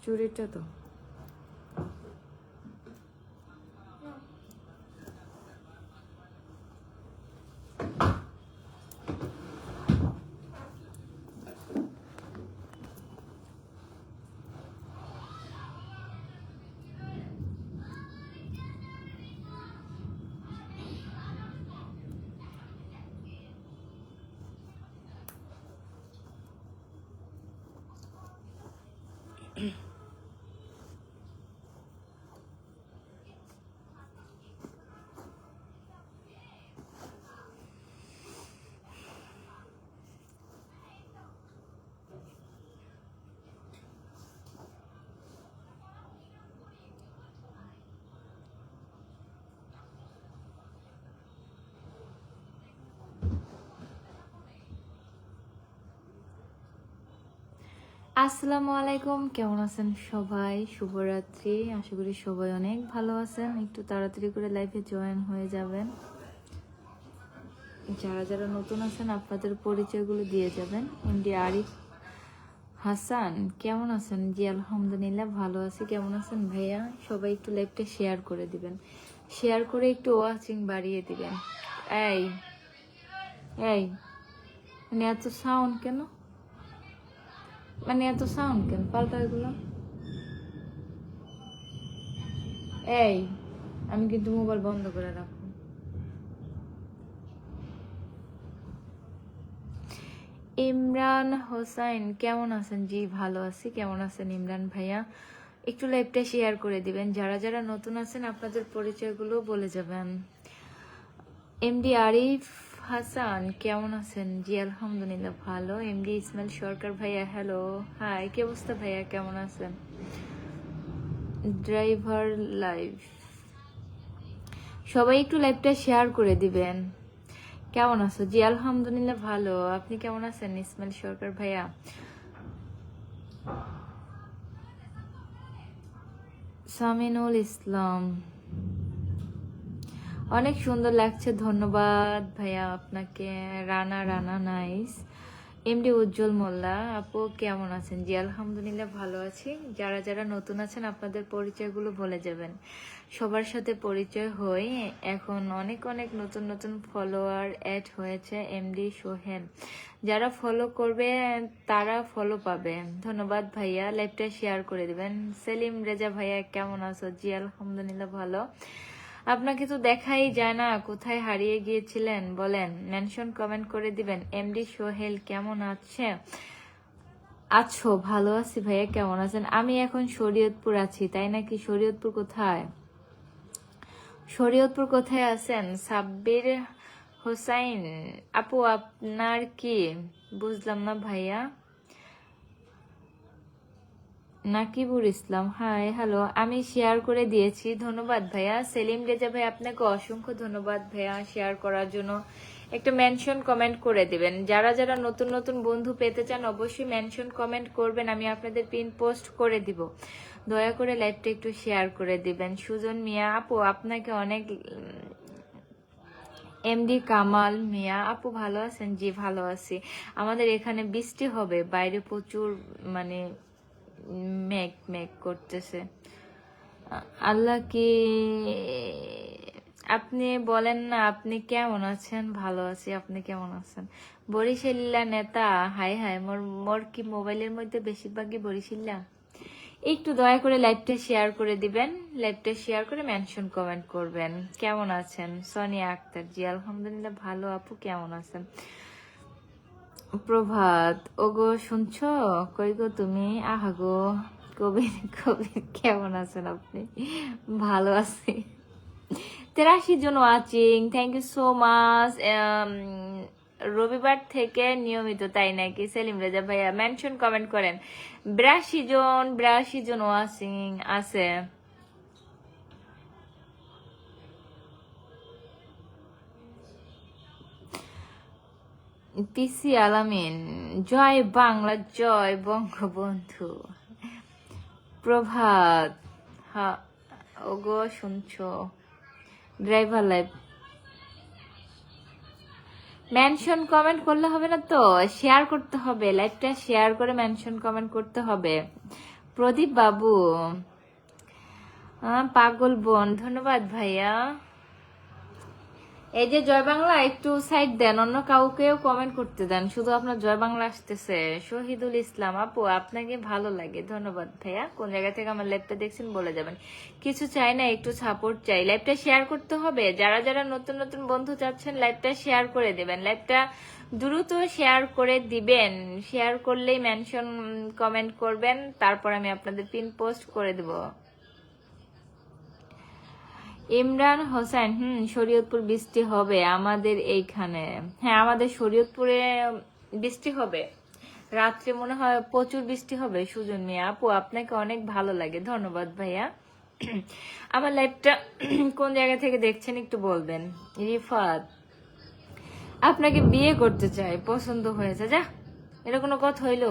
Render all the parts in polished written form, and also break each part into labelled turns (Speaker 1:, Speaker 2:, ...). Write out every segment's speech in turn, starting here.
Speaker 1: চুরিটা তো আসসালামু আলাইকুম, কেমন আছেন সবাই? শুভরাত্রি। আশা করি সবাই অনেক ভালো আছেন। একটু তাড়াতাড়ি করে লাইভে জয়েন হয়ে যাবেন। যারা যারা নতুন আছেন আপনাদের পরিচয়গুলো দিয়ে যাবেন। এমডি আরিফ হাসান, কেমন আছেন? জি আলহামদুলিল্লাহ ভালো আছি। কেমন আছেন ভাইয়া? সবাই একটু লাইভটা শেয়ার করে দিবেন, শেয়ার করে একটু ওয়াচিং বাড়িয়ে দিবেন। এই এই মানে এত সাউন্ড কেন? এত সাউন্ড কেন? পাল্টা এগুলো। এই আমি কিন্তু মোবাইল বন্ধ করে রাখবো। ইমরান হোসাইন, কেমন আছেন? জি ভালো আছি। কেমন আছেন ইমরান ভাইয়া? একটু লাইভটা শেয়ার করে দিবেন। যারা যারা নতুন আছেন আপনাদের পরিচয়গুলো বলে যাবেন। এমডি আরিফ হাসান, কেমন আছেন? জি আলহামদুলিল্লাহ ভালো। এমডি ইসমাইল সরকার ভাইয়া, হ্যালো হাই, কি অবস্থা ভাইয়া? কেমন আছেন? ড্রাইভার লাইভ, সবাই একটু লাইভটা শেয়ার করে দিবেন। কেমন আছো? জি আলহামদুলিল্লাহ ভালো। আপনি কেমন আছেন ইসমাইল সরকার ভাইয়া? সামিনুল ইসলাম, অনেক সুন্দর লাগছে, ধন্যবাদ ভাইয়া আপনাকে। রানা রানা নাইস। এমডি উজ্জ্বল মোল্লা, আপু কেমন আছেন? জি আলহামদুলিল্লাহ ভালো আছি। যারা যারা নতুন আছেন আপনাদের পরিচয়গুলো বলে যাবেন। সবার সাথে পরিচয় হই। এখন অনেক অনেক নতুন নতুন ফলোয়ার অ্যাড হয়েছে। এমডি সোহেল, যারা ফলো করবে তারা ফলো পাবে। ধন্যবাদ ভাইয়া, লাইভটা শেয়ার করে দিবেন। সেলিম রেজা ভাইয়া, কেমন আছো? জি আলহামদুলিল্লাহ ভালো। আপনাকে তো দেখাই যায় না, কোথায় হারিয়ে গিয়েছিলেন বলেন? মেনশন কমেন্ট করে দিবেন। এমডি সোহেল, কেমন আছো? ভালো আছি ভাইয়া, কেমন আছেন? আমি এখন শরীয়তপুর আছি, তাই নাকি? শরীয়তপুর কোথায়? শরীয়তপুর কোথায় আছেন? সাব্বির হোসাইন আপু, আপনার কি? বুঝলাম না ভাইয়া। নাকিবুর ইসলাম, হাই হ্যালো, আমি শেয়ার করে দিয়েছি, ধন্যবাদ ভাইয়া। সেলিম রেজা ভাই, আপনাকে অসংখ্য ধন্যবাদ ভাইয়া শেয়ার করার জন্য। একটা মেনশন কমেন্ট করে দিবেন। যারা যারা নতুন নতুন বন্ধু পেতে চান অবশ্যই মেনশন কমেন্ট করবেন, আমি আপনাদের পিন পোস্ট করে দিব। দয়া করে লাইভটা একটু শেয়ার করে দিবেন। সুজন মিয়া আপু, আপনাকে অনেক। এমডি কামাল মিয়া আপু, ভালো আছেন? জি ভালো আছি। আমাদের এখানে বৃষ্টি হবে, বাইরে প্রচুর মানে মেঘ মেঘ করতেছে। আল্লাহ কি, আপনি বলেন না আপনি কেমন আছেন? ভালো আছি, আপনি কেমন আছেন? বরিশাল্লা নেতা, হাই হাই, মোর মোর কি মোবাইলের মধ্যে বেশিরভাগই বরিশাল্লা। একটু দয়া করে লাইভটা শেয়ার করে দিবেন, লাইভটা শেয়ার করে মেনশন কমেন্ট করবেন। কেমন আছেন? সোনিয়া আক্তার, জি আলহামদুলিল্লাহ ভালো। আপু কেমন আছেন? প্রভাত, ওগো শুনছো? কই গো তুমি? আহা গো কবির, কবির কেমন আছেন আপনি? ভালো আছি। 83 জন watching, thank you so much. রবিবার থেকে নিয়মিত, তাই নাকি? সেলিম রেজা ভাইয়া, মেনশন কমেন্ট করেন। 82 জন ওয়াচিং আছে। পিসি আলামিন, জয় বাংলা, জয় বঙ্গবন্ধু। প্রভাত, হ্যাঁ ওগো শুনছো? ড্রাইভার লাইভ, মেনশন কমেন্ট করলে হবে না তো, শেয়ার করতে হবে। লাইভটা শেয়ার করে মেনশন কমেন্ট করতে হবে। প্রদীপ বাবু, পাগল বোন, ধন্যবাদ ভাইয়া। এই যে জয় বাংলা একটু সাইড দেন, অন্য কাউকেও কমেন্ট করতে দেন, শুধু আপনার জয় বাংলা আসতেছে। শহীদুল ইসলাম আপু, আপনাকে ভালো লাগে, ধন্যবাদ ভাইয়া। কোন জায়গা থেকে আমার লাইভটা দেখছেন বলে যাবেন। কিছু চাই না, একটু সাপোর্ট চাই। লাইভটা শেয়ার করতে হবে, যারা যারা নতুন নতুন বন্ধু চাচ্ছেন লাইভটা শেয়ার করে দেবেন, লাইভটা দ্রুত শেয়ার করে দিবেন। শেয়ার করলেই মেনশন কমেন্ট করবেন, তারপর আমি আপনাদের পিন পোস্ট করে দেব। ইমরান হোসেন, শরীয়তপুর বৃষ্টি হবে আমাদের এইখানে। হ্যাঁ, আমাদের শরীয়তপুরে বৃষ্টি হবে, রাত্রে মনে হয় প্রচুর বৃষ্টি হবে। সুজন মিয়া আপু, আপনাকে অনেক ভালো লাগে, ধন্যবাদ ভাইয়া। আমার লাইফটা কোন জায়গা থেকে দেখছেন একটু বলবেন। রিফাত, আপনাকে বিয়ে করতে চাই, পছন্দ হয়েছে। যা, এটা কোনো কথা হইল?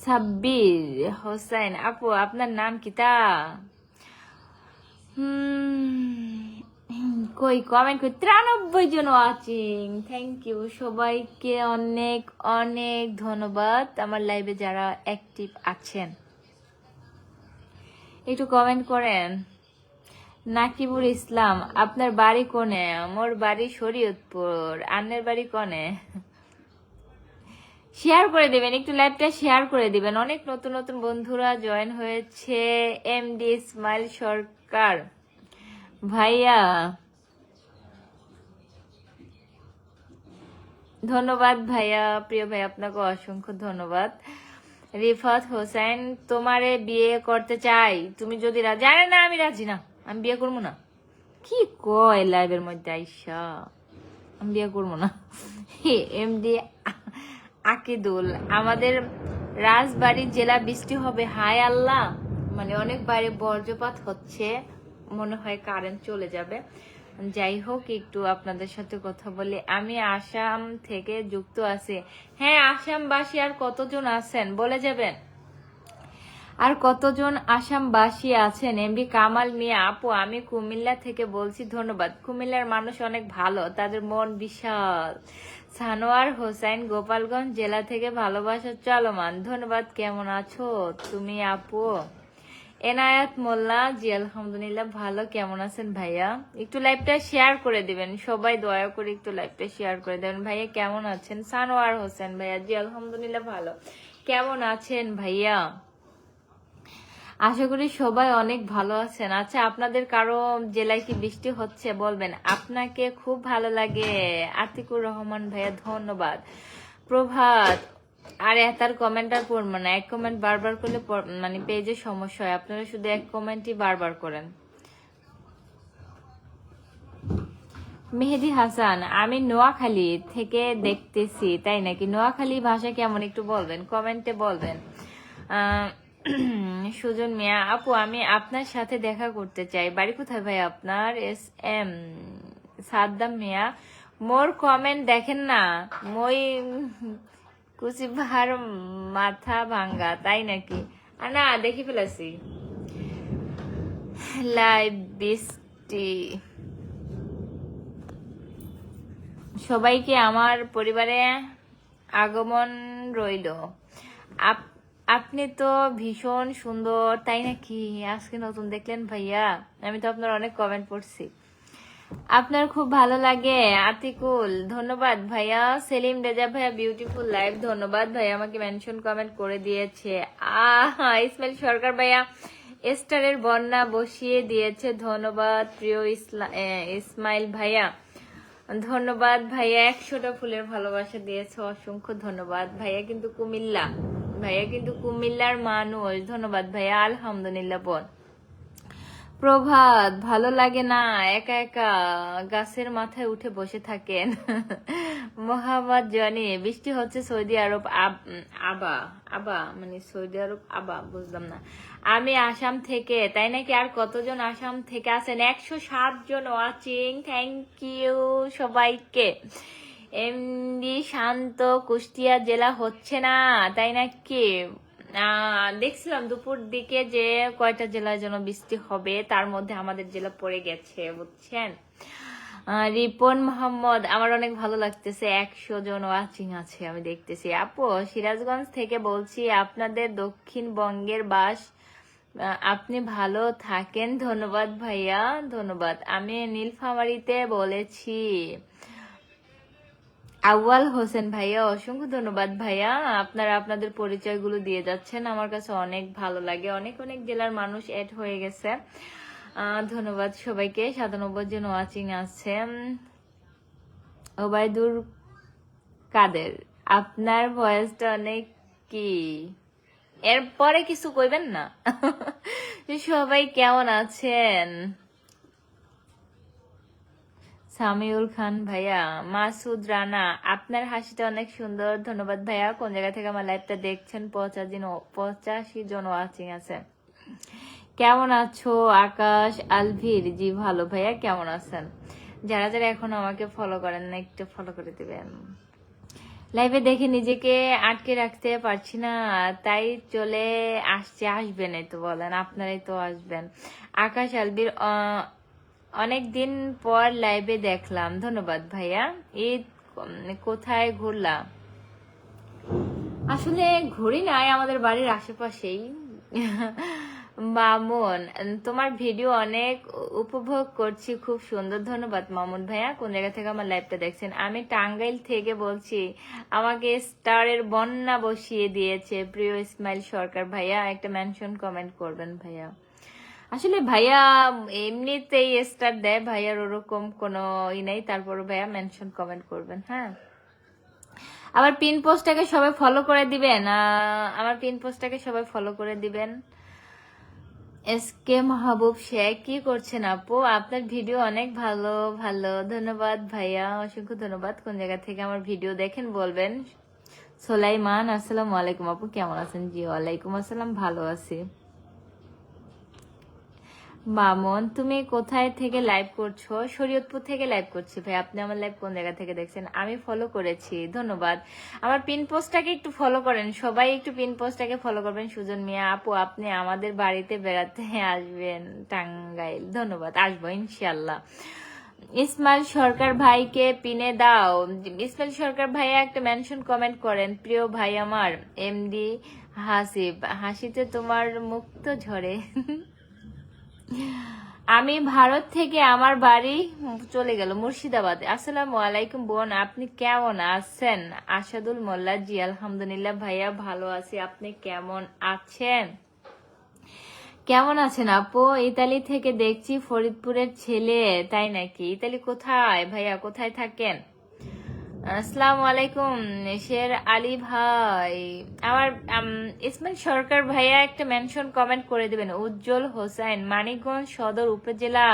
Speaker 1: সাব্বির হোসেন আপু, আপনার নাম কি তা? কই কমেন্ট কই, 93 জন ওয়াচিং, থ্যাংক ইউ সবাইকে, অনেক অনেক ধন্যবাদ। আমার লাইভে যারা অ্যাক্টিভ আছেন একটু কমেন্ট করেন। নাকিবুল ইসলাম, আপনার বাড়ি কোনে? মোর বাড়ি শরীয়তপুর, আন্নের বাড়ি কোনে? শেয়ার করে দিবেন, একটু লাইভটা শেয়ার করে দিবেন। অনেক নতুন নতুন বন্ধুরা জয়েন হয়েছে। এমডি ইসমাইল সরকার ভাইয়া, ধন্যবাদ ভাইয়া, প্রিয় ভাই, আপনাকে অসংখ্য ধন্যবাদ। রিফাত হোসেন, তোমারে বিয়ে করতে চাই, তুমি যদি রাজি। জানে না আমি রাজি না, আমি বিয়ে করবো না। কি কয় লাইভের মধ্যে আইসা, আমি বিয়ে করবো না। এমডি আকিদুল, আমাদের রাজবাড়ী জেলা বৃষ্টি হবে, হায় আল্লাহ। মানে অনেক বাইরে বজ্রপাত হচ্ছে, মনে হয় কারেন্ট চলে যাবে। যাই হোক, একটু আপনাদের সাথে কথা বলি। আমি আসাম থেকে যুক্ত আছি। হ্যাঁ, আসামবাসী আর কতজন আছেন বলে যাবেন? আর কতজন আসামবাসী আছেন? এমবি কামাল মিয়া আপু, আমি কুমিল্লা থেকে বলছি, ধন্যবাদ। কুমিল্লার মানুষ অনেক ভালো, তাদের মন বিশাল। সানোয়ার হোসেন, গোপালগঞ্জ জেলা থেকে ভালোবাসা চলমান, ধন্যবাদ। কেমন আছো তুমি আপু? এনায়াত মোল্লা, জি আলহামদুলিল্লাহ ভালো। কেমন আছেন ভাইয়া? একটু লাইভটা শেয়ার করে দিবেন সবাই, দয়া করে একটু লাইভটা শেয়ার করে দেবেন। ভাইয়া কেমন আছেন? সানোয়ার হোসেন ভাইয়া, জি আলহামদুলিল্লাহ ভালো। কেমন আছেন ভাইয়া? আশা করি সবাই অনেক ভালো আছেন। আচ্ছা, আপনাদের কারো জেলায় কি বৃষ্টি হচ্ছে বলবেন। আপনাকে খুব ভালো লাগে, আতিকুর রহমান ভাইয়া, ধন্যবাদ। প্রভাত, আর এতার কমেন্ট আর পড়বো না, এক কমেন্ট বারবার করলে মানে পেজে সমস্যা হয়, আপনারা শুধু এক কমেন্টই বারবার করেন। মেহেদি হাসান, আমি নোয়াখালী থেকে দেখতেছি, তাই নাকি? নোয়াখালী ভাষা কেমন একটু বলবেন, কমেন্টে বলবেন। সুজন মিয়া আপু, আমি আপনার সাথে দেখা করতে চাই, বাড়ি কোথায় ভাই আপনার? এস এম সাদ্দাম মিয়া, মোর কমেন্ট দেখেন না, মই কুচিবার মাথা ভাঙ্গা, তাই নাকি? না, দেখি ফেলেছি লাইভ বৃষ্টি। সবাইকে আমার পরিবারে আগমন রইল। আপনি তো ভীষণ সুন্দর, তাই নাকি? আজকে নতুন দেখলেন ভাইয়া? আমি তো আপনার অনেক কমেন্ট পড়ছি, আপনার খুব ভালো লাগে। আতিকুল, ধন্যবাদ ভাইয়া। সেলিম রেজা ভাইয়া, বিউটিফুল লাইভ, ধন্যবাদ ভাইয়া, আমাকে মেনশন কমেন্ট করে দিয়েছে। ইসমাইল সরকার ভাইয়া স্টারের বন্যা বসিয়ে দিয়েছে, ধন্যবাদ প্রিয় ইসমাইল ভাইয়া, ধন্যবাদ ভাইয়া। 100টা ফুলের ভালোবাসা দিয়েছে, অসংখ্য ধন্যবাদ ভাইয়া। কিন্তু কুমিল্লা, ভাইয়া কিন্তু কুমিল্লার মানুষ, ধন্যবাদ ভাইয়া। আলহামদুলিল্লাহ বোন। প্রভাত, ভালো লাগে না একা একা গাছের মাথায় উঠে বসে থাকেন। মোহাম্মদ জনি, বৃষ্টি হচ্ছে সৌদি আরব আবা আবা মানে সৌদি আরব আবা, বুঝলাম না। আমি আসাম থেকে, তাই নাকি? আর কতজন আসাম থেকে আছেন? 107 জন ওয়াচিং, থ্যাংক ইউ সবাইকে। এমডি শান্ত, কুষ্টিয়া জেলা হচ্ছে না, তাই নাকি? দেখছিলাম দুপুর দিকে যে কয়টা জেলায় যেন বৃষ্টি হবে, তার মধ্যে আমাদের জেলা পড়ে গেছে, বুঝছেন। রিপন মোহাম্মদ, আমার অনেক ভালো লাগতেছে, 100 জন ওয়াচিং আছে আমি দেখতেছি। আপু সিরাজগঞ্জ থেকে বলছি, আপনাদের দক্ষিণবঙ্গের বাস, আপনি ভালো থাকেন, ধন্যবাদ ভাইয়া, ধন্যবাদ। আমি নীলফামারীতে বলেছি। আউয়াল হোসেন ভাইয়া, অসংখ্য ধন্যবাদ ভাইয়া, আপনারা আপনাদের পরিচয়গুলো দিয়ে যাচ্ছেন, আমার কাছে অনেক ভালো লাগে। অনেক অনেক জেলার মানুষ অ্যাড হয়ে গেছে, ধন্যবাদ সবাইকে। 97 জন ওয়াচিং আছে। ওবায়দুর কাদের, আপনার ভয়েসটা অনেক কি, এরপরে কিছু কইবেন না? সবাই কেমন আছেন? সামিউল খান ভাইয়া, মাসুদ রানা, আপনার হাসিটা অনেক সুন্দর, ধন্যবাদ ভাইয়া। কোন জায়গা থেকে আমার লাইভটা দেখছেন? 85 জন ওয়াচিং আছে। কেমন আছো আকাশ আলভির? জি ভালো ভাইয়া, কেমন আছেন? যারা যারা এখন আমাকে ফলো করেন না, একটু ফলো করে দিবেন। লাইভে দেখে নিজেকে আটকে রাখতে পারছি না, তাই চলে আসছে। আসবেন, এই তো বলেন, আপনারাই তো আসবেন। আকাশ আলবির, অনেক দিন পর লাইভে দেখলাম, ধন্যবাদ ভাইয়া। ঈদ কোথায় ঘুরলা? আসলে ঘুরি নাই, আমাদের বাড়ির আশেপাশেই। মামুন, তোমার ভিডিও অনেক উপভোগ করছি, খুব সুন্দর, ধন্যবাদ মামুন ভাইয়া। কোন জায়গা থেকে আমার লাইভটা দেখছেন? আমি টাঙ্গাইল থেকে বলছি, আমাকে স্টারের বন্যা বসিয়ে দিয়েছে প্রিয় ইসমাইল সরকার ভাইয়া, একটা মেনশন কমেন্ট করবেন ভাইয়া। আসলে ভাইয়া এমনিতেই স্টার দেয়, ভাইয়ার ওরকম কোনো ই নেই, তারপরে ভাইয়া মেনশন কমেন্ট করবেন। হ্যাঁ, আমার পিন পোস্টটাকে সবাই ফলো করে দিবেন, আমার পিন পোস্টটাকে সবাই ফলো করে দিবেন। এসকে মাহবুব শেখ, কি করছেন আপু? আপনার ভিডিও অনেক ভালো ভালো, ধন্যবাদ ভাইয়া, অসংখ্য ধন্যবাদ। কোন জায়গা থেকে আমার ভিডিও দেখেন বলবেন। সোলাইমান, আসসালামু আলাইকুম আপু, কেমন আছেন? জি ওয়ালাইকুম আসসালাম, ভালো আছি। মামুন, তুমি কোথায় থেকে লাইভ করছো? শরীয়তপুর থেকে লাইভ করছি ভাই। আপনি আমার লাইভ কোন জায়গা থেকে দেখছেন? আমি ফলো করেছি, ধন্যবাদ। আমার পিন পোস্টটাকে একটু ফলো করেন সবাই, একটু পিন পোস্টটাকে ফলো করবেন। সুজন মিয়া আপু, আপনি আমাদের বাড়িতে বেড়াতে আসবেন টাঙ্গাইল? ধন্যবাদ, আসবো ইনশাল্লাহ। ইসমাইল সরকার ভাইকে পিনে দাও। ইসমাইল সরকার ভাইয়া একটা মেনশন কমেন্ট করেন, প্রিয় ভাই আমার এমডি হাসিব, হাসিতে তোমার মুক্ত ঝরে। আমি ভারত থেকে, আমার বাড়ি চলে গেল মুর্শিদাবাদে। আসসালামু আলাইকুম বোন, আপনি কেমন আছেন? আসাদুল মোল্লা, জি আলহামদুলিল্লাহ ভাইয়া, ভালো আছি, আপনি কেমন আছেন? কেমন আছেন আপু? ইতালি থেকে দেখছি, ফরিদপুরের ছেলে, তাই নাকি? ইতালি কোথায় ভাইয়া, কোথায় থাকেন? আসসালামু আলাইকুম শের আলী ভাই, আমার ইসমাইল সরকার ভাইয়া একটা মেনশন কমেন্ট করে দিবেন। উজ্জ্বল হোসেন, মানিকগঞ্জ সদর উপজেলা,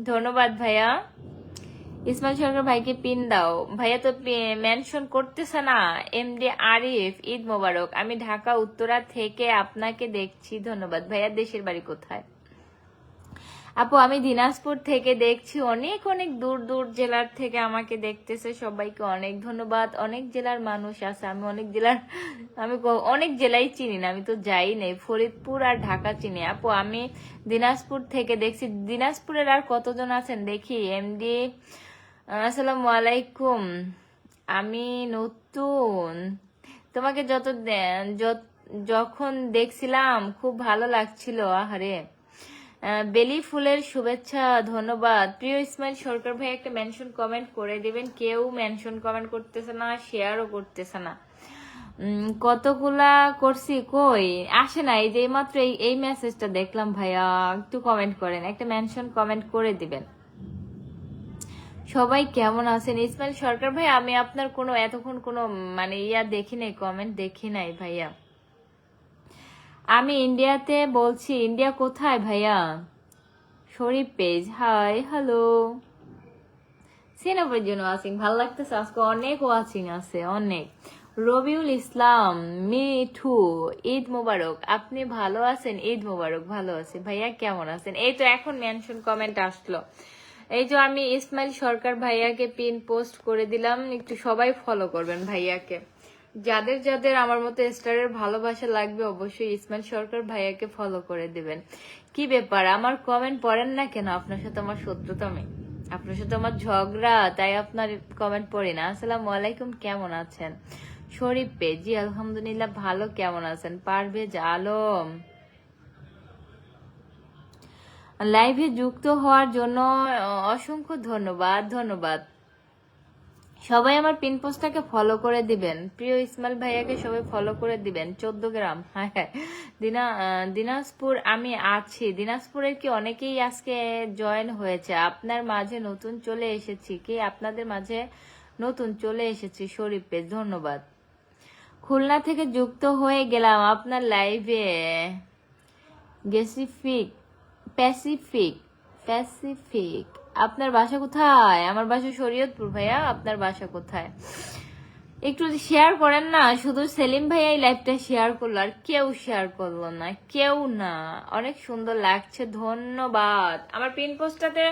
Speaker 1: ধন্যবাদ ভাইয়া। ইসমাইল সরকার ভাইকে পিন দাও ভাইয়া, তো মেনশন করতেছে না। এমডি আরিফ, ঈদ মোবারক, আমি ঢাকা উত্তরা থেকে আপনাকে দেখছি, ধন্যবাদ ভাইয়া। দেশের বাড়ি কোথায়? আপু আমি দিনাজপুর থেকে দেখছি, অনেক অনেক দূর দূর জেলার থেকে আমাকে দেখতেছে, সবাইকে অনেক ধন্যবাদ। অনেক জেলার মানুষ আছে, আমি অনেক জেলাই চিনি না, আমি তো যাই নাই, ফরিদপুর আর ঢাকা চিনি। আপু আমি দিনাজপুর থেকে দেখছি, দিনাজপুরের আর কতজন আছেন দেখি। এমডি, আসসালামু আলাইকুম, আমি নতুন, তোমাকে যখন দেখছিলাম খুব ভালো লাগছিল, আহারে। বেলি ফুলের শুভেচ্ছা, ধন্যবাদ। প্রিয় ইসমাইল সরকার ভাই একটা মেনশন কমেন্ট করে দিবেন, কেউ মেনশন কমেন্ট করতেছে না, শেয়ারও করতেছে না। কতগুলা করছি, কই আসে না, এই যে মাত্র এই মেসেজটা দেখলাম ভাইয়া, একটু কমেন্ট করেন, একটা মেনশন কমেন্ট করে দিবেন। সবাই কেমন আছেন? ইসমাইল সরকার ভাই, আমি আপনার কোনো এতক্ষণ কোনো মানে দেখি নাই, কমেন্ট দেখি নাই ভাইয়া। আমি ইন্ডিয়াতে বলছি, ইন্ডিয়া কোথায় ভাইয়া? শরীফ পেজ, হাই হ্যালো, সিনাপের জন্য ওয়াচিং, ভালো লাগতেছে, আজকে অনেক ওয়াচিং আছে, অনেক। রবিউল ইসলাম মিঠু, ঈদ মোবারক, আপনি ভালো আছেন? ঈদ মোবারক, ভালো আছে ভাইয়া, কেমন আছেন? এই তো এখন মেনশন কমেন্ট আসলো, এই যে আমি ইসমাইল সরকার ভাইয়াকে পিন পোস্ট করে দিলাম, একটু সবাই ফলো করবেন ভাইয়াকে। যাদের যাদের আমার মতো স্টারের ভালোবাসা লাগবে, অবশ্যই ইসমাইল সরকার ভাইয়াকে ফলো করে দিবেন। কি ব্যাপার, আমার কমেন্ট পড়েন না কেন? আপনার সাথে আমার শত্রুতা নেই, আপনার সাথে আমার ঝগড়া, তাই আপনার কমেন্ট পড়ি না। আসসালামু আলাইকুম, কেমন আছেন? শরীফ পে, জি আলহামদুলিল্লাহ ভালো, কেমন আছেন? পারভেজ আলম, লাইভে যুক্ত হওয়ার জন্য অসংখ্য ধন্যবাদ। ধন্যবাদ সবাই। আমার পিন পোস্টটাকে ফলো করে দিবেন, প্রিয় ইসমাইল ভাইয়াকে সবাই ফলো করে দিবেন। 14 গ্রাম, হ্যাঁ হ্যাঁ। দিনাজপুর আমি আছি। দিনাজপুরের কি অনেকেই আজকে জয়েন হয়েছে? আপনার মাঝে নতুন চলে এসেছি, কি আপনাদের মাঝে নতুন চলে এসেছি। শরীফ পেজ, ধন্যবাদ। খুলনা থেকে যুক্ত হয়ে গেলাম আপনার লাইভে। গ্যাসিফিক, প্যাসিফিক, প্যাসিফিক, আপনার বাসা কোথায়? আমার বাসা শরীয়তপুর ভাইয়া, আপনার বাসা কোথায়? একটু শেয়ার করেন না। শুধু সেলিম ভাইয়া এই লাইভটা শেয়ার করলো, আর কেউ শেয়ার করলো না, কেউ না। অনেক সুন্দর লাগছে, ধন্যবাদ। আমার পিন পোস্টটাতে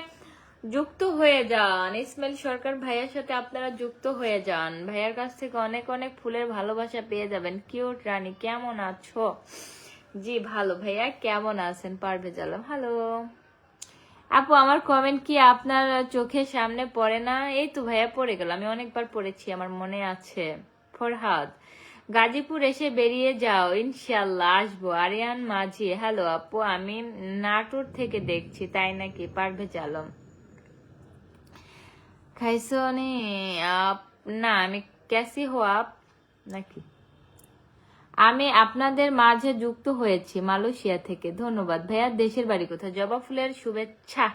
Speaker 1: যুক্ত হয়ে যান, ইসমাইল সরকার ভাইয়ার সাথে আপনারা যুক্ত হয়ে যান। ভাইয়ার কাছ থেকে অনেক অনেক ফুলের ভালোবাসা পেয়ে যাবেন। কিউট রানী, কেমন আছো? জি ভালো ভাইয়া, কেমন আছেন? পারভেজ আলম, হ্যালো আপু। আমার কমেন্ট কি আপনার চোখের সামনে পড়ে না? এই তো ভাইয়া পড়ে গেল, আমি অনেকবার পড়েছি, আমার মনে আছে। ফরহাদ, গাজীপুর এসে বেরিয়ে যাও, ইনশাল্লাহ আসবো। আরিয়ান মাঝি, হ্যালো আপু, আমি নাটোর থেকে দেখছি। তাই নাকি? পারভেজ আলম, খাইছো নি আপ? না, আমি ক্যাসি হো আপ নাকি? আমি আপনাদের মাঝে যুক্ত হয়েছি মালয়েশিয়া থেকে। ধন্যবাদ ভাইয়া। দেশের বাড়ি কোথায়? জবা ফুলের শুভেচ্ছা।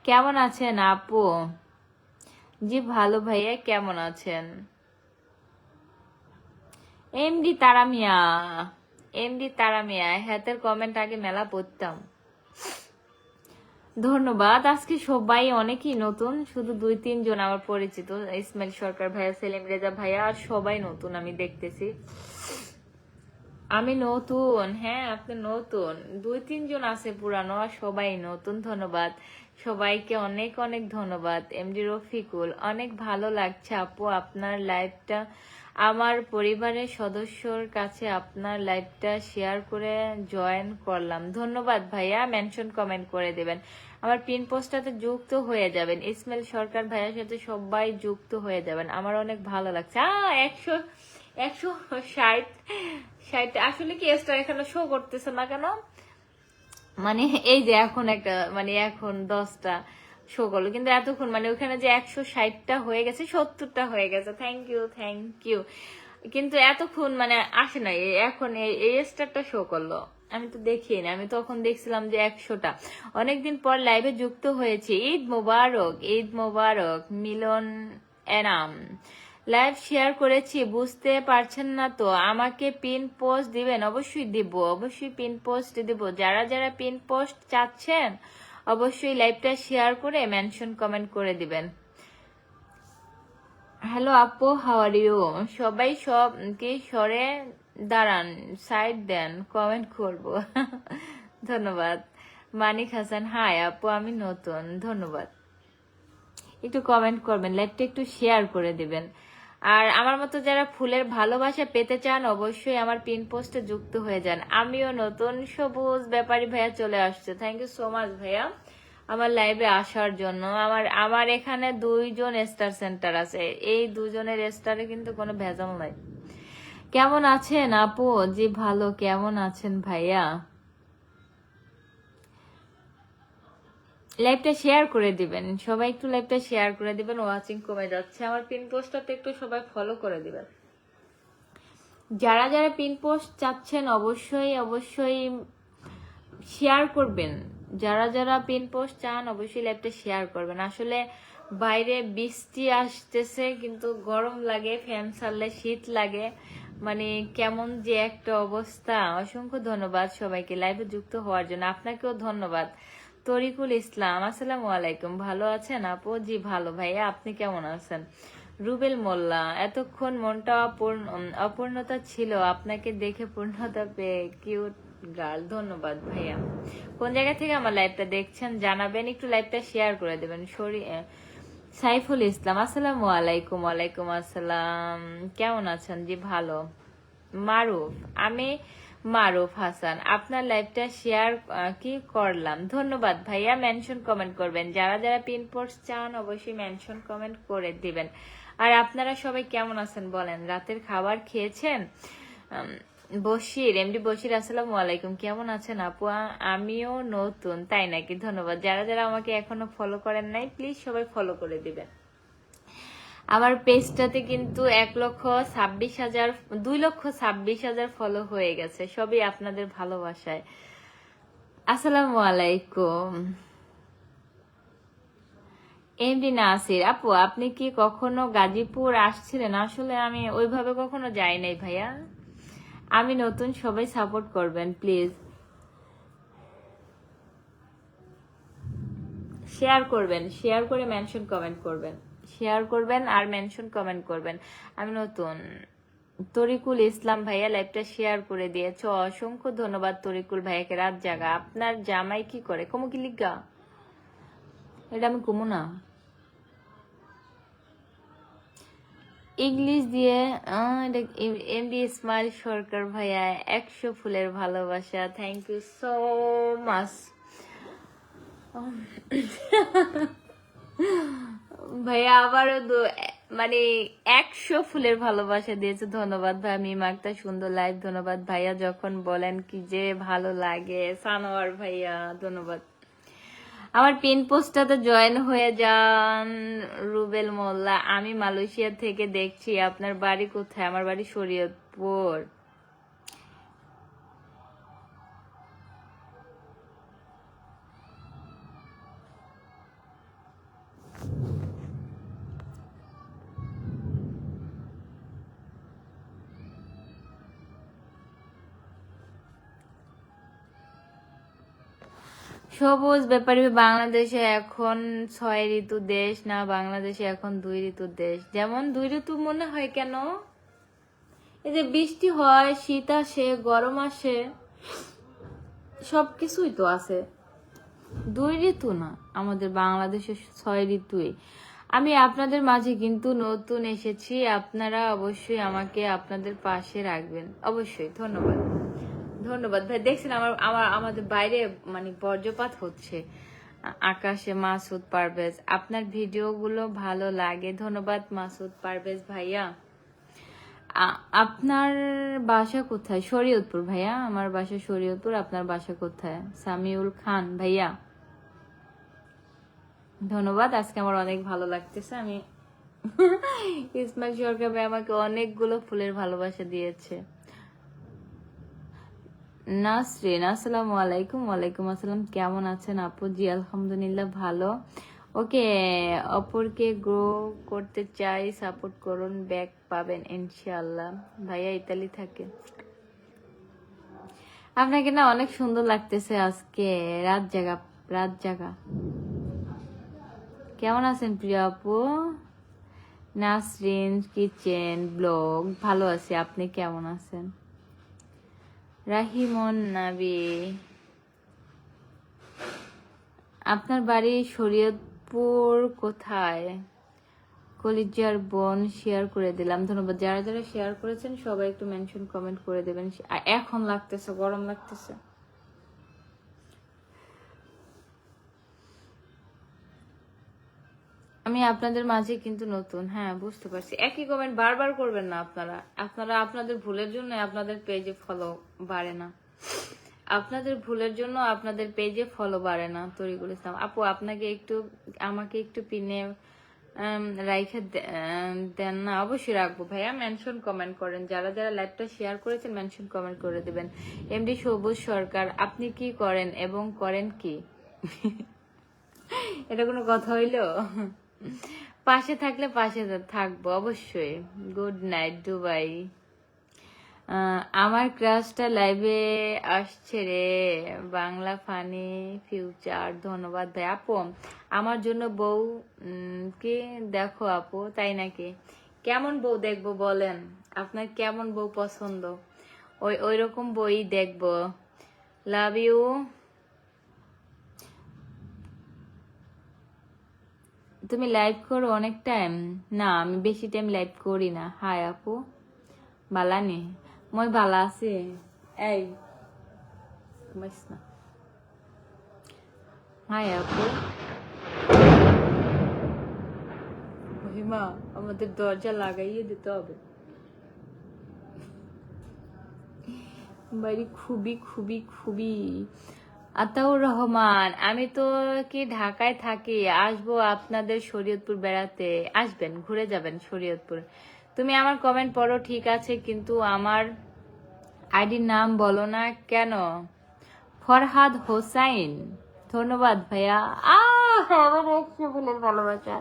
Speaker 1: কেমন আছেন আপু? জি ভালো ভাইয়া, কেমন আছেন? এমডি তারামিয়া, এমডি তারামিয়া, হাতের কমেন্ট আগে মেলা পড়তাম। ধন্যবাদ। আজকে সবাই অনেকেই নতুন, শুধু 2-3 জন আমার পরিচিত। ইসমাইল সরকার ভাইয়া, সেলিম রেজা ভাইয়া, আর সবাই নতুন আমি দেখতেছি। আমি নতুন, হ্যাঁ আপনি নতুন। 2-3 জন আছে পুরানো, আর সবাই নতুন। ধন্যবাদ সবাইকে, অনেক অনেক ধন্যবাদ। এমডি রফিকুল, অনেক ভালো লাগছে আপু আপনার লাইভটা। আমার পরিবারের সদস্যর কাছে আপনার লাইভটা শেয়ার করে জয়েন করলাম। ধন্যবাদ ভাইয়া, মেনশন কমেন্ট করে দেবেন। আমার পিন পোস্টটাতে যুক্ত হয়ে যাবেন। ইসমাইল সরকার ভাইয়ার সাথে সবাই যুক্ত হয়ে যাবেন, আমার অনেক ভালো লাগছে। 160 আসলে কি স্টার এখানে শো করতেছে না কেন? মানে এই যে এখন একটা, মানে এখন 10টা শো করলো, কিন্তু এতক্ষণ মানে ওখানে যে 160টা হয়ে গেছে, 70টা হয়ে গেছে। Thank you, thank you. কিন্তু এতক্ষণ মানে আসে নাই, এখন এই স্টারটা শো করলো। আমি তো দেখিনি, আমি তখন দেখছিলাম যে 100টা। অনেকদিন পর লাইভে যুক্ত হয়েছি। ঈদ মোবারক, ঈদ মোবারক। মিলন এনাম, লাইভ শেয়ার করেছি, বুঝতে পারছেন না তো? আমাকে পিন পোস্ট দিবেন? অবশ্যই দিব, অবশ্যই পিন পোস্ট দিব। যারা যারা পিন পোস্ট চাচ্ছেন অবশ্যই লাইভটা শেয়ার করে মেনশন কমেন্ট করে দিবেন। হ্যালো আপু, হাউ আর ইউ? সবাই সব কি সরে দাঁড়ান, সাইড দেন, কমেন্ট করব। ধন্যবাদ। মানিক হাসান, হাই আপু, আমি নতুন। ধন্যবাদ। একটু কমেন্ট করবেন, লাইভটা একটু শেয়ার করে দিবেন। আর আমার মতো যারা ফুলের ভালোবাসা পেতে চান অবশ্যই আমার পিন পোস্টে যুক্ত হয়ে যান। আমিও নতুন। সবুজ ব্যাপারী ভাইয়া চলে আসছে, থ্যাংক ইউ সো মাচ ভাইয়া আমার লাইভে আসার জন্য। আমার এখানে 2জন স্টার সেন্টার আছে, এই 2জনের স্টারে কিন্তু কোনো ভেজাল নাই। কেমন আছেন আপু? জি ভালো, কেমন আছেন ভাইয়া? লাইভটা শেয়ার করে দিবেন সবাই, একটু লাইভটা শেয়ার করে দিবেন। ওয়াচিং কমে যাচ্ছে, আমার পিন পোস্টটাতে একটু সবাই ফলো করে দিবেন। যারা যারা পিন পোস্ট চাচ্ছেন অবশ্যই অবশ্যই শেয়ার করবেন। যারা যারা পিন পোস্ট চান অবশ্যই লাইভটা শেয়ার করবেন। আসলে বাইরে বৃষ্টি আসতেছে, কিন্তু গরম লাগে, ফ্যান চাললে শীত লাগে, মানে কেমন যে একটা অবস্থা। অসংখ্য ধন্যবাদ সবাইকে লাইভে যুক্ত হওয়ার জন্য, আপনাকেও ধন্যবাদ। তরিকুল ইসলাম, আসসালামু আলাইকুম, ভালো আছেন আপু? জি ভালো ভাইয়া, আপনি কেমন আছেন? রুবেল মোল্লা, এতক্ষণ মনটা অপূর্ণতা ছিল, আপনাকে দেখে পূর্ণতা পেয়ে কিউট গার্ল। ধন্যবাদ ভাইয়া। কোন জায়গা থেকে আমার লাইভটা দেখছেন জানাবেন, একটু লাইভটা শেয়ার করে দেবেন। সাইফুল ইসলাম, আসসালামু আলাইকুম। ওয়ালাইকুম আসসালাম, কেমন আছেন? জি ভালো। মারুফ, আমি মারুফ হাসান, আপনার লাইভটা শেয়ার কি করলাম, ধন্যবাদ ভাইয়া। মেনশন কমেন্ট করবেন, যারা যারা পিন পোস্ট চান অবশ্যই মেনশন কমেন্ট করে দিবেন। আর আপনারা সবাই কেমন আছেন বলেন, রাতের খাবার খেয়েছেন? বশির, এমডি বশির, আসসালামু আলাইকুম, কেমন আছেন আপু? আমিও নতুন, তাই নাকি? ধন্যবাদ। যারা যারা আমাকে এখনো ফলো করেন নাই প্লিজ সবাই ফলো করে দিবেন। আমার পেজটাতে কিন্তু 1,26,000 2,26,000 ফলো হয়ে গেছে, সবই আপনাদের ভালোবাসায়। আসসালামু আলাইকুম। এমডি নাসির, আপু আপনি কি কখনো গাজীপুর আসছিলেন? আসলে আমি ওইভাবে কখনো যাই নাই ভাইয়া, আমি নতুন, সবাই সাপোর্ট করবেন প্লিজ। শেয়ার করবেন, শেয়ার করে মেনশন কমেন্ট করবেন, শেয়ার করবেন আর মেনশন কমেন্ট করবেন। আমি নতুন। তরিকুল ইসলাম ভাইয়া লাইভটা শেয়ার করে দিয়েছো, অসংখ্য ধন্যবাদ তরিকুল ভাইয়াকে। রাত জাগা, আপনার জামাই কি করে? কমু কি লিগা? এটা আমি কমু না, ইংলিশ দিয়ে। এমডি ইসমাইল সরকার ভাইয়া 100 ফুলের ভালোবাসা, থ্যাংক ইউ সো মাচ ভাইয়া। আবারও মানে 100 ফুলের ভালোবাসা দিয়েছে, ধন্যবাদ ভাই। মিম আক্তার, সুন্দর লাইভ, ধন্যবাদ ভাইয়া। যখন বলেন কি যে ভালো লাগে। সানোয়ার ভাইয়া ধন্যবাদ। আমার পিন পোস্টটাতে জয়েন হয়ে যান। রুবেল মোল্লা, আমি মালয়েশিয়া থেকে দেখছি, আপনার বাড়ি কোথায়? আমার বাড়ি শরীয়তপুর। সবুজ ব্যাপারী, বাংলাদেশে এখন 6 ঋতু দেশ না, বাংলাদেশে এখন 2 ঋতুর দেশ। যেমন 2 ঋতু মনে হয় কেন? এই যে বৃষ্টি হয়, শীত আসে, গরম আসে, সবকিছুই তো আছে। 2 ঋতু না, আমাদের বাংলাদেশে 6 ঋতুই। আমি আপনাদের মাঝে কিন্তু নতুন এসেছি, আপনারা অবশ্যই আমাকে আপনাদের পাশে রাখবেন, অবশ্যই। ধন্যবাদ, ধন্যবাদ ভাই। দেখছেন আমার আমার আমাদের বাইরে মানে বজ্রপাত হচ্ছে আকাশে। মাসুদ পারভেজ, আপনার ভিডিওগুলো ভালো লাগে, ধন্যবাদ মাসুদ পারভেজ ভাইয়া। আপনার বাসা কোথায়? শরীয়তপুর ভাইয়া, আমার বাসা শরীয়তপুর। আপনার বাসা কোথায়? সামিউল খান ভাইয়া ধন্যবাদ। আজকে আমার অনেক ভালো লাগতেছে। আমি ইসমাইল সরকার ভাই আমাকে অনেকগুলো ফুলের ভালোবাসা দিয়েছে। নাসরিন, আসসালামু আলাইকুম। ওয়ালাইকুম আসসালাম, কেমন আছেন আপু? জি আলহামদুলিল্লাহ ভালো। ওকে, অপরকে গ্রো করতে চাই, সাপোর্ট করুন, ব্যাক পাবেন ইনশাআল্লাহ। ভাইয়া ইতালি থাকে। আপনাকে না অনেক সুন্দর লাগতেছে আজকে, রাত জাগা, রাত জাগা। কেমন আছেন প্রিয় আপু? নাসরিন কিচেন ব্লগ, ভালো আছি, আপনি কেমন আছেন? রাহিমন নাবি, আপনার বাড়ি শরীয়তপুর কোথায়? কলিজার বোন, শেয়ার করে দিলাম, ধন্যবাদ। যারা যারা শেয়ার করেছেন সবাই একটু মেনশন কমেন্ট করে দেবেন। এখন লাগতেছে, গরম লাগতেছে। আমি আপনাদের মাঝে কিন্তু নতুন, হ্যাঁ বুঝতে পারছি। একই কমেন্ট বারবার করবেন না আপনারা। আপনারা আপনাদের ভুলের জন্য আপনাদের পেজে ফলো বাড়ে না, আপনাদের ভুলের জন্য আপনাদের পেজে ফলো বাড়ে না। তরিকুল ইসলাম, আপু আপনাকে একটু, আমাকে একটু পিনে রাইখে দেন না? অবশ্যই রাখবো ভাইয়া, মেনশন কমেন্ট করেন। যারা যারা লাইভটা শেয়ার করেছেন মেনশন কমেন্ট করে দিবেন। এমডি সবুজ সরকার, আপনি কি করেন এবং করেন কি? এটা কোনো কথা হইলো? পাশে থাকলে পাশে থাকবো অবশ্যই। Good night Dubai. আমার ক্রাশটা লাইভে আসছে রে, বাংলা ফানি ফিউচার, ধন্যবাদ ভাই। আপু আমার জন্য বউ কি দেখো আপু? তাই নাকি? কেমন বউ দেখবো বলেন? আপনার কেমন বউ পছন্দ? ওই রকম বই দেখবো। Love you. তুমি লাইভ করো অনেক টাইম? না আমি বেশি টাইম লাইভ করি না। হাই আপু, বালা নে? মই বালা আছি। এই ঘুমাইস না। হাই আপু। মহিমা আমাদের দরজা লাগাইয়ে দিতে হবে। বাড়ি খুবই খুবই খুবই। আতাউর রহমান, আমি তো কি ঢাকায় থাকি, আসবো আপনাদের শরীয়তপুর বেড়াতে, আসবেন, ঘুরে যাবেন শরীয়তপুর। তুমি আমার কমেন্ট পড়ো ঠিক আছে, কিন্তু আমার আইডির নাম বলো না কেন? ফরহাদ হোসাইন, ধন্যবাদ ভাইয়া। ফুলের ভালোবাসা,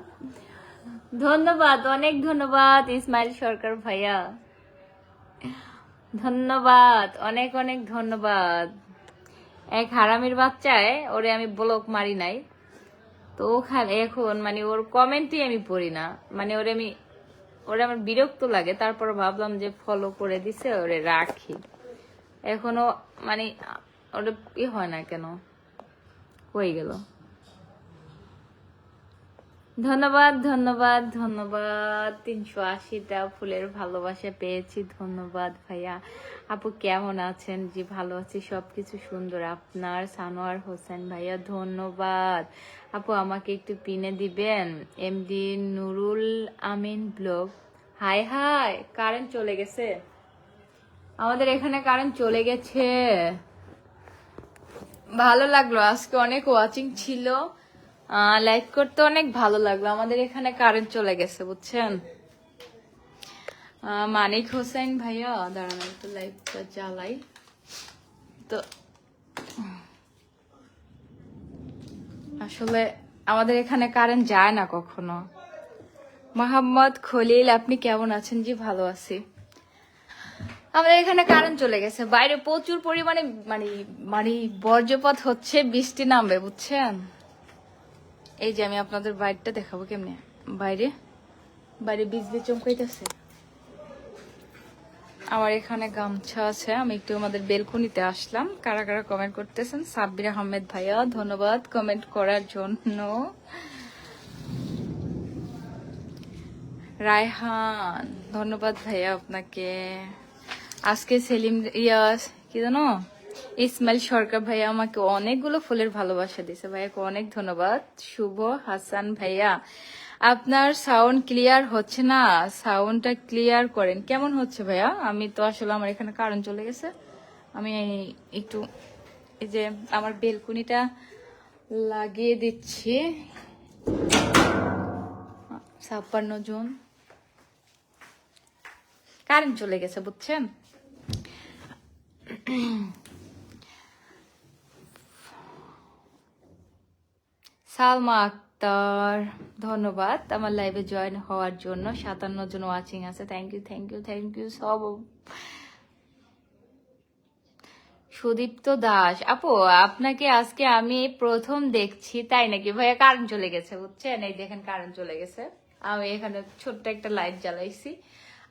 Speaker 1: ধন্যবাদ, অনেক ধন্যবাদ ইসমাইল সরকার ভাইয়া, ধন্যবাদ, অনেক অনেক ধন্যবাদ। এক হারামির বাচ্চায় ওরে আমি ব্লক মারি নাই তো ওখানে এখন মানে ওর কমেন্টই আমি পড়ি না, মানে ওরে আমার বিরক্ত লাগে, তারপর ভাবলাম যে ফলো করে দিছে ওরে রাখি। এখনো মানে ওটা হয় না কেন, হয়ে গেল। ধন্যবাদ ধন্যবাদ ধন্যবাদ, 380টা ফুলের ভালোবাসা পেয়েছি, ধন্যবাদ ভাইয়া। আপু কেমন আছেন? জি ভালো আছি, সবকিছু সুন্দর। আপনার সানোয়ার হোসেন ভাইয়া, ধন্যবাদ আপু। আমাকে একটু পিনে দিবেন? MD Nurul Amin blog. High high, current চলে গেছে, আমাদের এখানে কারেন্ট চলে গেছে। ভালো লাগলো, আজকে অনেক ওয়াচিং ছিল, লাইক করতে অনেক ভালো লাগলো। আমাদের এখানে কারেন্ট চলে গেছে বুঝছেন। মানিক হোসেন ভাইয়া, দাঁড়ান একটু লাইভটা জ্বালাই তো। আসলে আমাদের এখানে কারেন্ট যায় না কখনো। মোহাম্মদ খলিল, আপনি কেমন আছেন? জি ভালো আছি। আমাদের এখানে কারেন্ট চলে গেছে, বাইরে প্রচুর পরিমাণে মানে মানে বজ্রপাত হচ্ছে, বৃষ্টি নামবে বুঝছেন। এই যে আমি আপনাদের বাইরটা দেখাবো কেমনে, বাইরে বাইরে বিজলি চমকাইতেছে। আমার এখানে গামছা আছে, আমি একটু আমাদের বেলকনিতে আসলাম। কারা কারা কমেন্ট করতেছেন? সাব্বির আহমেদ ভাইয়া, ধন্যবাদ কমেন্ট করার জন্য। রায়হান, ধন্যবাদ ভাইয়া আপনাকে। আজকে সেলিম ইয়াস কি জানো, ইসমাইল সরকার ভাইয়া আমাকে অনেকগুলো ফুলের ভালোবাসা দিছে, ভাইয়াকে অনেক ধন্যবাদ। শুভ হাসান ভাইয়া, আপনার সাউন্ড ক্লিয়ার হচ্ছে না, সাউন্ডটা ক্লিয়ার করেন। কেমন হচ্ছে ভাইয়া? আমি তো আসলে আমার এখানে কারেন্ট চলে গেছে, আমি একটু এই যে আমার বেলকুনিটা লাগিয়ে দিচ্ছি। 56 জন, কারেন্ট চলে গেছে বুঝছেন। সালমা আক্তার, ধন্যবাদ আমার লাইভে জয়েন হওয়ার জন্য। 57 জন ওয়াচিং আছে, thank you thank you thank you সব। সুদীপ্ত দাস, আপু আপনাকে আজকে আমি প্রথম দেখছি, তাই নাকি ভাইয়া? কারেন্ট চলে গেছে বুঝছেন, এই দেখেন কারেন্ট চলে গেছে। আমি এখানে ছোট্ট একটা লাইট জ্বালাইছি।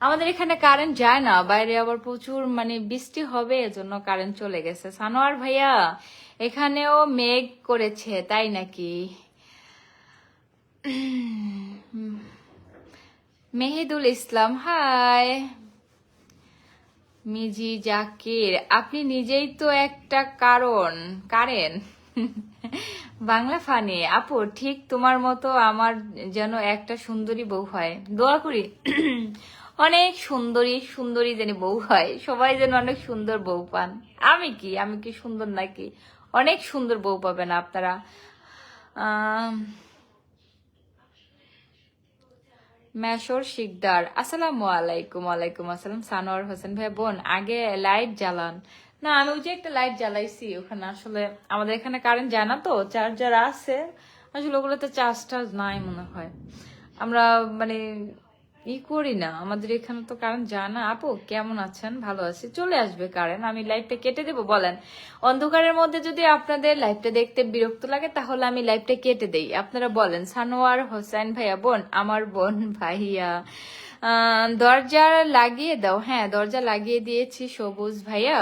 Speaker 1: আমাদের এখানে কারেন্ট যায় না, বাইরে আবার প্রচুর মানে বৃষ্টি হবে, এজন্য কারেন্ট চলে গেছে। সানোয়ার ভাইয়া, এখানেও মেঘ করেছে, তাই নাকি? মেহেদুল ইসলাম, হাই। মিজি জাকির, আপনি নিজেই তো একটা কারেন বাংলা ফানি। আপু ঠিক তোমার মতো আমার যেন একটা সুন্দরী বউ হয়, দোয়া করি। অনেক সুন্দরী সুন্দরী যেন বউ হয়, সবাই যেন অনেক সুন্দর বউ পান। আমি কি সুন্দর নাকি? অনেক সুন্দর বউ পাবেন আপনারা। মেশর শিকদার, আসসালামু আলাইকুম। ওয়ালাইকুম আসসালাম। সানোয়ার হোসেন ভাই, বোন আগে লাইট জ্বালান না। আমি ওই যে একটা লাইট জ্বালাইছি ওখানে, আসলে আমাদের এখানে কারেন্ট যায় না তো, চার্জার আছে আসলে ওগুলোতে চার্জ নাই মনে হয়, আমরা মানে করি না, আমাদের এখানে তো কারেন্ট যায় না। আপু কেমন আছেন? ভালো আছি, চলে আসবে কারেন্ট, আমি লাইভটা কেটে দেবো বলেন? অন্ধকারের মধ্যে যদি আপনাদের লাইভটা দেখতে বিরক্ত লাগে তাহলে আমি লাইভটা কেটে দেই, আপনারা বলেন। সানোয়ার হোসেন ভাইয়া, বোন আমার বোন ভাইয়া, দরজা লাগিয়ে দাও। হ্যাঁ দরজা লাগিয়ে দিয়েছি সবুজ ভাইয়া।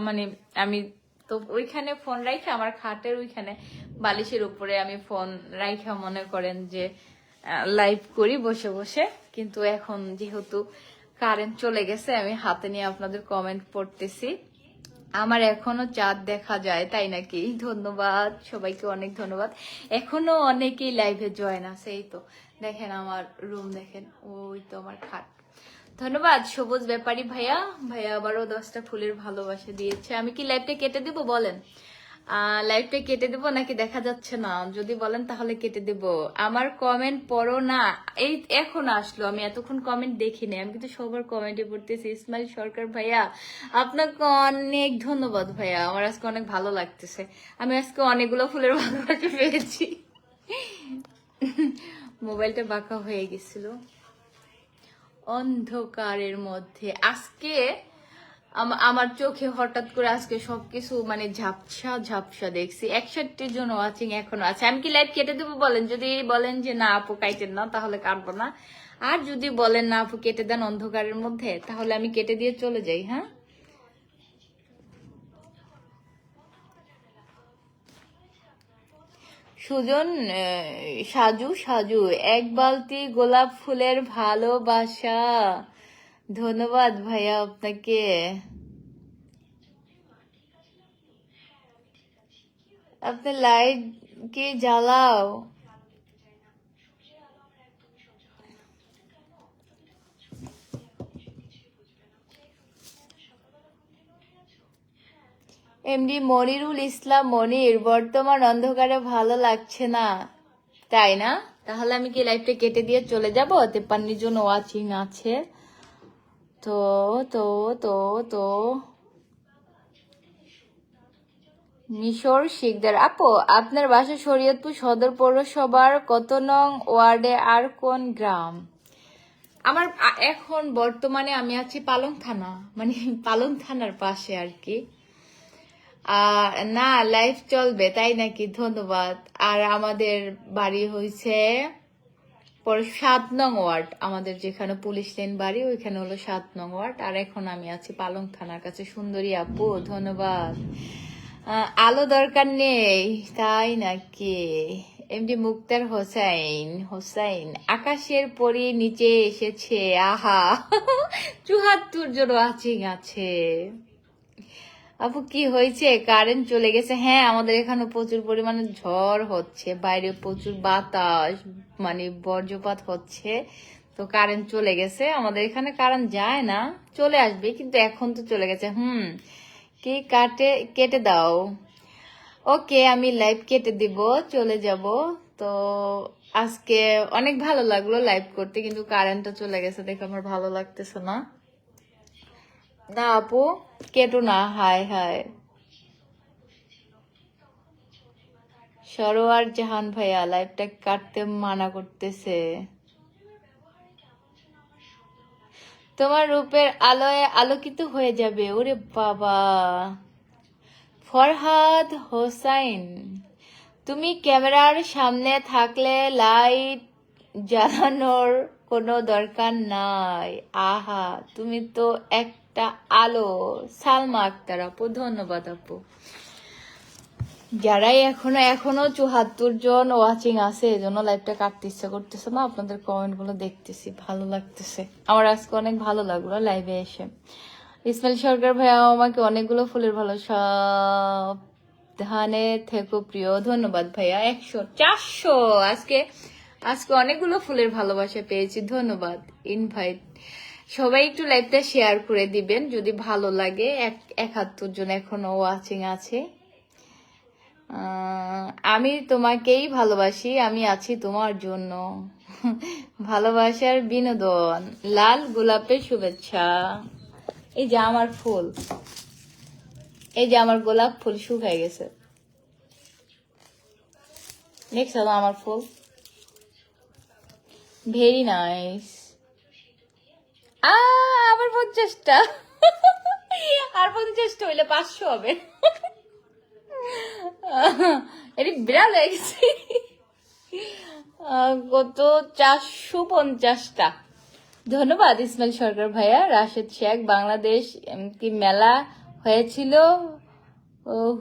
Speaker 1: মানে আমি তো ওইখানে ফোন রাইখা, আমার খাটের ওইখানে বালিশের উপরে আমি ফোন রাইখা মনে করেন যে লাইভ করি বসে বসে, কিন্তু এখন যেহেতু কারেন্ট চলে গেছে আমি হাতে নিয়ে আপনাদের কমেন্ট পড়তেছি। আমার এখনো চাঁদ দেখা যায়, তাই নাকি? ধন্যবাদ সবাইকে, অনেক ধন্যবাদ। এখনো অনেকেই লাইভে জয়েন আছে। এই তো দেখেন আমার রুম, দেখেন ওই তো আমার খাট। ধন্যবাদ সবুজ ব্যাপারী ভাইয়া। ভাইয়া আবারও 10টা ফুলের ভালোবাসা দিয়েছে। আমি কি লাইভটা কেটে দিব বলেন? লাইভটা কেটে দেবো নাকি দেখা যাচ্ছে না? যদি বলেন তাহলে কেটে দেব। আমার কমেন্ট পড়ো না? এই এখন আসলো, আমি এতক্ষণ কমেন্ট দেখিনি। আমি কিন্তু সবার কমেন্টে পড়তেছি। ইসমাইল সরকার ভাইয়া আপনাকে অনেক ধন্যবাদ ভাইয়া, আমার আজকে অনেক ভালো লাগতেছে। আমি আজকে অনেকগুলো ফুলের ভালোবাসা পেয়েছি। মোবাইলটা বাঁকা হয়ে গেছিল অন্ধকারের মধ্যে। আজকে আমার চোখে হঠাৎ করে আজকে সবকিছু মানে ঝাপসা ঝাপসা দেখছি। 61 জন ওয়াচিং এখনো আছে। আমি কি লাইভ কেটে দেবো বলেন? যদি বলেন যে না আপু কাটেন না তাহলে কাটবো না। আর যদি বলেন না আপু কেটে দেন অন্ধকারের মধ্যে, তাহলে আমি কেটে দিয়ে চলে যাই। হ্যাঁ, সুজন সাজু সাজু এক বালতি গোলাপ ফুলের ভালোবাসা। ধন্যবাদ ভাইয়া আপনাকে। আপনি লাইট কি জ্বালাও? এমডি মনিরুল ইসলাম মনির, বর্তমান অন্ধকারে ভালো লাগছে না, তাই না? তাহলে আমি কি লাইভটা কেটে দিয়ে চলে যাব? 53 জন ওয়াচিং আছে। তো তো তো তো মিশর শিকদার আপু, আপনার বাসা শরীয়তপুর সদর পৌরসভার কত নং ওয়ার্ডে আর কোন গ্রাম? আমার এখন বর্তমানে আমি আছি পালং থানা, মানে পালং থানার পাশে আর কি। না লাইভ চলবে তাই নাকি? ধন্যবাদ। আর আমাদের বাড়ি হয়েছে 7 নং ওয়ার্ড, আমাদের যেখানে পুলিশ লাইন বাড়ি ওইখানে হলো 7 নং ওয়ার্ড। আর এখন আমি আছি পালং থানার কাছে। সুন্দরী আপু ধন্যবাদ। আলো দরকার নেই তাই নাকি? এমডি মুক্তার হোসাইন হোসাইন, আকাশের পরি নিচে এসেছে, আহা। 74 জন ওয়াচিং আছে। আপু কি হয়েছে? কারেন্ট চলে গেছে? হ্যাঁ, আমাদের এখানে প্রচুর পরিমাণে ঝড় হচ্ছে, বাইরে প্রচুর বাতাস, মানে বজ্রপাত হচ্ছে, তো কারেন্ট চলে গেছে। আমাদের এখানে কারেন্ট যায় না, চলে আসবে, কিন্তু এখন তো চলে গেছে। কি কেটে দাও। ওকে, আমি লাইভ কেটে দিব, চলে যাব। তো আজকে অনেক ভালো লাগলো লাইভ করতে, কিন্তু কারেন্টটা চলে গেছে দেখে আমার ভালো লাগতেছে না। না আপু কেটো না, হায় হায়। সরোয়ার জাহান ভাইয়া লাইভটা কাটতে মানা করতেছে। তোমার রূপের আলোয় আলোকিত হয়ে যাবে। ওরে বাবা। ফরহাদ হোসাইন, তুমি ক্যামেরার সামনে থাকলে লাইট জ্বালানোর কোনো দরকার নাই। আহা, তুমি তো একটা আলো। সালমা আক্তার আপু ধন্যবাদ আপু। যারাই এখনো 74 জন ওয়াচিং আছে, এজন্য লাইভটা কাটতে ইচ্ছা করতেছে না। আপনাদের কমেন্ট গুলো দেখতেছি, ভালো লাগতেছে। আমার আজকে অনেক ভালো লাগলো লাইভে এসে। ইসমাইল সরকার ভাইয়া আমাকে অনেকগুলো ফুলের ভালো সাবধানে থেকো প্রিয়। ধন্যবাদ ভাইয়া। 100 400 আজকে আজকে অনেকগুলো ফুলের ভালোবাসা পেয়েছি। ধন্যবাদ। ইনভাইট সবাই একটু লাইভটা শেয়ার করে দিবেন যদি ভালো লাগে। 71 জন এখনো ওয়াচিং আছে। আমি তোমাকেই ভালোবাসি, আমি আছি তোমার জন্য। ভালোবাসার বিনোদন, লাল গোলাপের শুভেচ্ছা। এই যে আমার ফুল, এই যে আমার গোলাপ ফুল শুকায় গেছে। দেখছো আমার ফুল? Very nice. আবার 50টা। আর 50টা হইলে 500 হবে। এটি বিড়াল হয়ে গেছে। কত? 450টা। ধন্যবাদ ইসমাইল সরকার ভাইয়া। রাশেদ শেখ, বাংলাদেশ কি মেলা হয়েছিল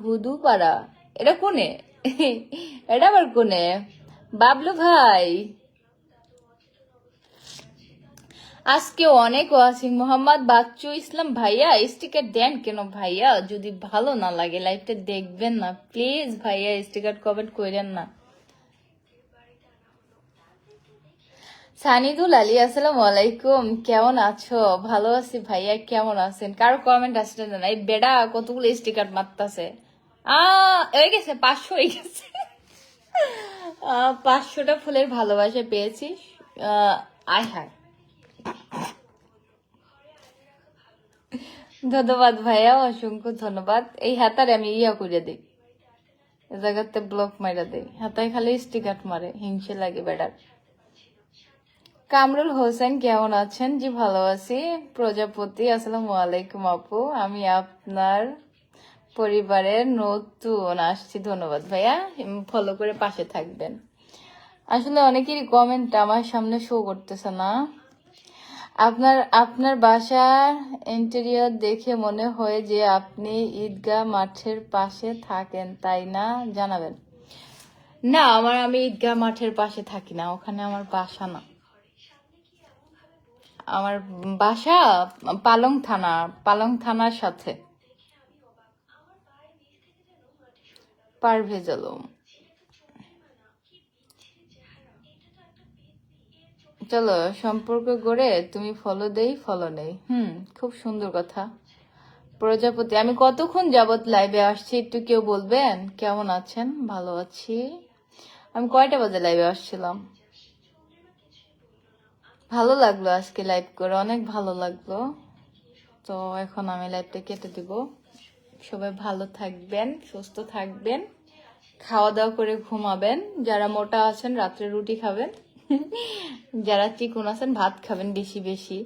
Speaker 1: হুদুপাড়া? এটা কোনে? এটা আবার কোনে? বাবলু ভাই, আজকে অনেক ওয়াচিং। মোহাম্মদ বাচ্চু ইসলাম ভাইয়া স্টিকার দেন কেন ভাইয়া? যদি ভালো না লাগে লাইভটা দেখবেন না প্লিজ ভাইয়া, স্টিকার কমেন্ট করেন না। সানিদুল আলী, আসসালামু আলাইকুম, কেমন আছো? ভালো আছি ভাইয়া, কেমন আছেন? কারো কমেন্ট আসছে না, এই বেড়া কতগুলো স্টিকার মারতাছে। হয়ে গেছে 500 হয়ে গেছে। 500টা ফুলের ভালোবাসা পেয়েছি। আয় হায়, ধন্যবাদ ভাইয়া, অসংখ্য ধন্যবাদ। এই হাতারে আমি ইয়া করে দিই, এ জায়গাতে ব্লক মাইরা দেই, হাতায় খালি স্টিকার মারে, হিংসে লাগে বেড়ার। কামরুল হোসেন, কেমন আছেন? জি ভালো আছি। প্রজাপতি, আসসালামু আলাইকুম আপু, আমি আপনার পরিবারের নতুন আসছি। ধন্যবাদ ভাইয়া, ফলো করে পাশে থাকবেন। আসলে অনেকেরই কমেন্ট আমার সামনে শো করতেছে না। আপনার আপনার বাসার ইন্টেরিয়র দেখে মনে হয় যে আপনি ঈদগাহ মাঠের পাশে থাকেন, তাই না? জানাবেন। না, আমি ঈদগাহ মাঠের পাশে থাকি না, ওখানে আমার বাসা না। আমার বাসা পালং থানার সাথে। পারভেজ আলম। চলো সম্পর্ক গড়ে তুমি ফলো নেই। খুব সুন্দর কথা। প্রজাপতি, আমি কতক্ষণ যাবত লাইভে আসছি একটু কেউ বলবেন? কেমন আছেন? ভালো আছি। আমি কয়টা বাজে লাইভে আসছিলাম? ভালো লাগলো আজকে লাইভ করে, অনেক ভালো লাগলো। তো এখন আমি লাইভটা কেটে দিব। সবাই ভালো থাকবেন, সুস্থ থাকবেন, খাওয়া দাওয়া করে ঘুমাবেন। যারা মোটা আছেন রাত্রে রুটি খাবেন, যারা চিকন আছেন ভাত খাবেন বেশি বেশি।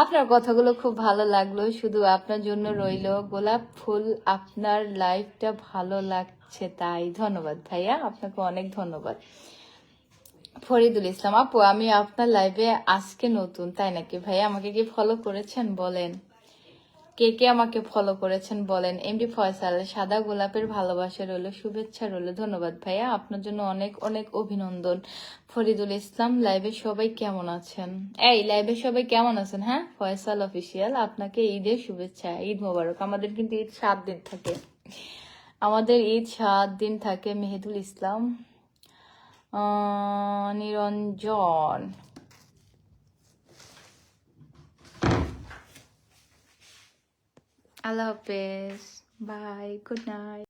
Speaker 1: আপনার কথাগুলো খুব ভালো লাগলো, শুধু আপনার জন্য রইলো গোলাপ ফুল। আপনার লাইফটা ভালো লাগছে তাই। ধন্যবাদ ভাইয়া, আপনাকে অনেক ধন্যবাদ। ফরিদুল ইসলাম, আপু আমি আপনার লাইভে আজকে নতুন, তাই নাকি ভাইয়া? আমাকে কি ফলো করেছেন বলেন? কে কে আমাকে ফলো করেছেন বলেন? এমডি ফয়সাল, সাদা গোলাপের ভালোবাসা রইল, শুভেচ্ছা রইল। ধন্যবাদ ভাইয়া, আপনার জন্য অনেক অনেক অভিনন্দন। ফরিদুল ইসলাম, লাইভে সবাই কেমন আছেন? এই লাইভে সবাই কেমন আছেন? হ্যাঁ, ফয়সাল অফিসিয়াল, আপনাকে ঈদের শুভেচ্ছা, ঈদ মোবারক। আমাদের কিন্তু ঈদ 7 দিন থাকে, আমাদের ঈদ 7 দিন থাকে। মেহেদুল ইসলাম, নিরঞ্জন, আল্লাহ হাফেজ, বাই, গুড নাইট।